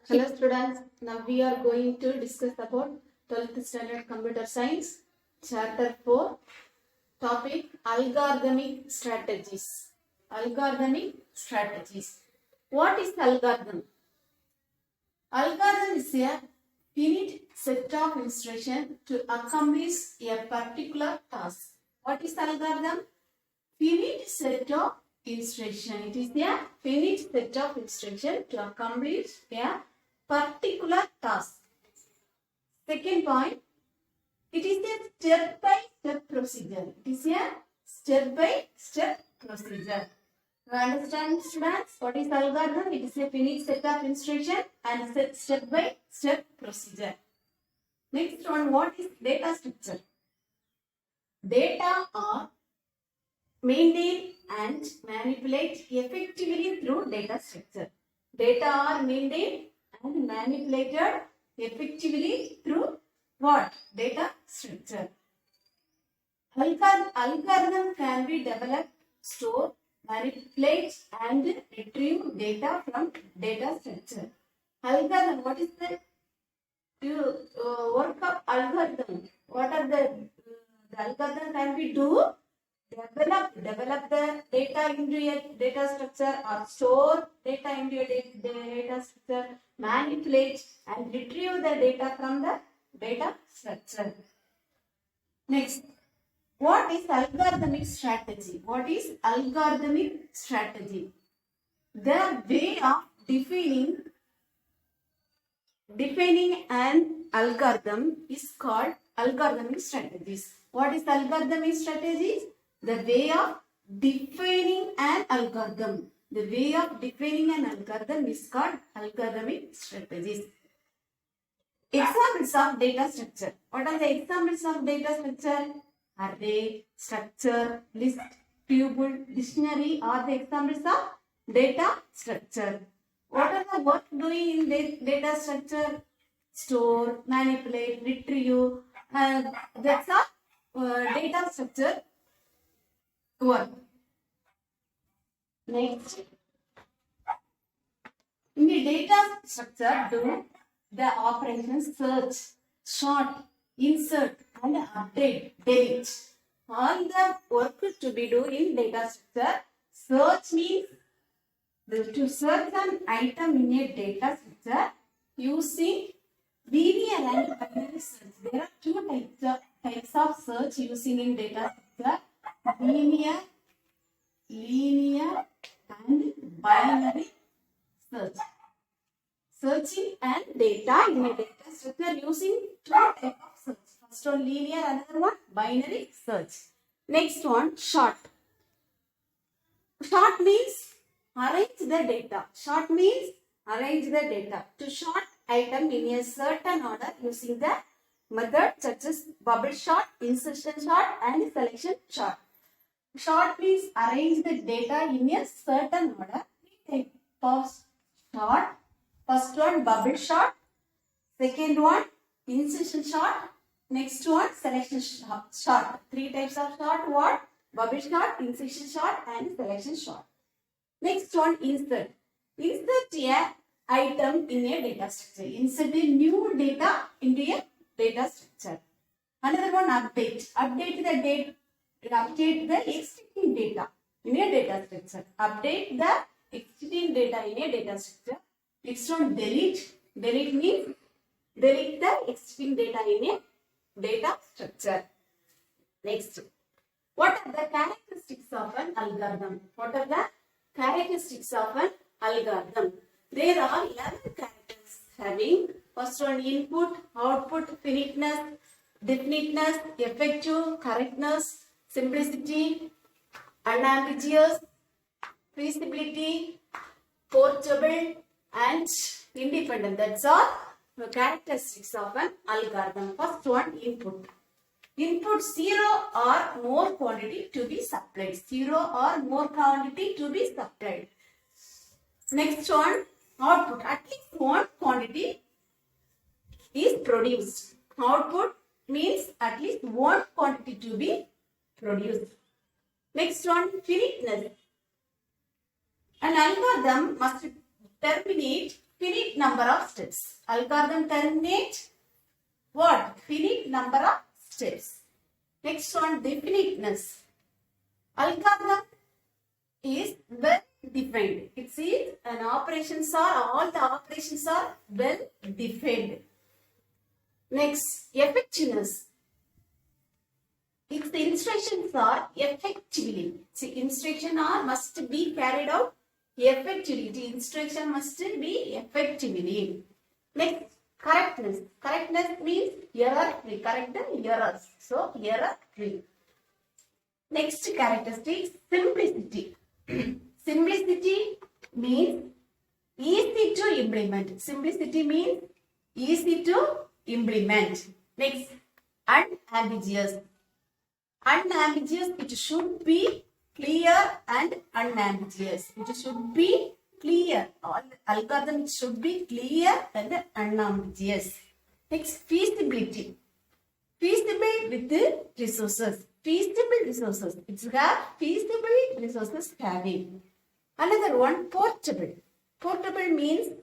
Hello students, now we are going to discuss about 12th standard computer science, chapter 4, topic algorithmic strategies. Algorithmic strategies. What is algorithm? Algorithm is a finite set of instructions to accomplish a particular task. What is algorithm? Finite set of instructions. It is a finite set of instructions to accomplish a particular task. Second point, it is a step-by-step procedure. It is a step-by-step procedure. You understand, students? What is algorithm? It is a finite set of instructions and step-by-step procedure. Next one, what is data structure? Data are maintained and manipulated effectively through data structure. Data are maintained and manipulated effectively through what? Data structure. Algorithm can be developed, store, manipulate and retrieve data from data structure. Algorithm, what is the work of algorithm? What are the algorithm can be do? Develop the data into a data structure or store data into a data structure, manipulate and retrieve the data from the data structure. Next, what is algorithmic strategy? What is algorithmic strategy? The way of defining an algorithm is called algorithmic strategies. What is algorithmic strategies? The way of defining an algorithm. The way of defining an algorithm is called algorithmic strategies. Examples of data structure. What are the examples of data structure? Array, structure, list, tuple, dictionary are the examples of data structure. What are the work doing in data structure? Store, manipulate, retrieve. That's a data structure work. Next, in the data structure, do the operations search, sort, insert, and update, delete. All the work to be done in data structure. Search means to search an item in a data structure using linear and binary search. There are two types of search using in data structure: linear and binary search. Searching and data in a data structure using two types of search. First one linear, another one binary search. Next one sort. Sort means arrange the data. Sort means arrange the data. To sort item in a certain order using the method such as bubble sort, insertion sort and selection sort. Sort means arrange the data in a certain order. Take pause sort. First one bubble sort. Second one insertion sort. Next one selection sort. Three types of sort. What? Bubble sort, insertion sort and selection sort. Next one insert. Insert a item in a data structure. Insert a new data into a data structure. Another one update. Update the existing data in a data structure. Update the existing data in a data structure. Next one delete. Delete means delete the existing data in a data structure. Next, what are the characteristics of an algorithm? What are the characteristics of an algorithm? There are 11 characters having first one input, output, finiteness, definiteness, effective, correctness, simplicity, unambiguous, feasibility, portable, and independent. That's all the characteristics of an algorithm. First one input. Input 0 or more quantity to be supplied. 0 or more quantity to be supplied. Next one output. At least one quantity is produced. Output means at least one quantity to be produced. Next one finiteness. An algorithm must terminate finite number of steps. Algorithm terminate what? Finite number of steps. Next one, definiteness. Algorithm is well defined. It is an operations are, all the operations are well defined. Next, effectiveness. If the instructions are effectively, see, instruction are must be carried out effectively. The instruction must be effectively. Next, correctness. Correctness means error free. Correct the errors. So, error free. Next characteristic, simplicity. Simplicity means easy to implement. Simplicity means easy to implement. Next, unambiguous. Unambiguous, it should be clear and unambiguous. It should be clear. All algorithm should be clear and unambiguous. Next, feasibility. Feasible with the resources. Feasible resources. It's have feasible resources having. Another one, portable. Portable means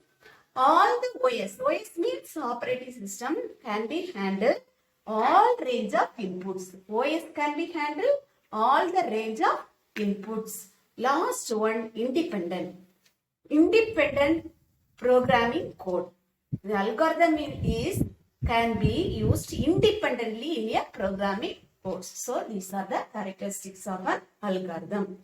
all the OS. OS means operating system can be handled all range of inputs. OS can be handled all the range of inputs. Last one, independent. Independent programming code. The algorithm is can be used independently in a programming code. So these are the characteristics of an algorithm.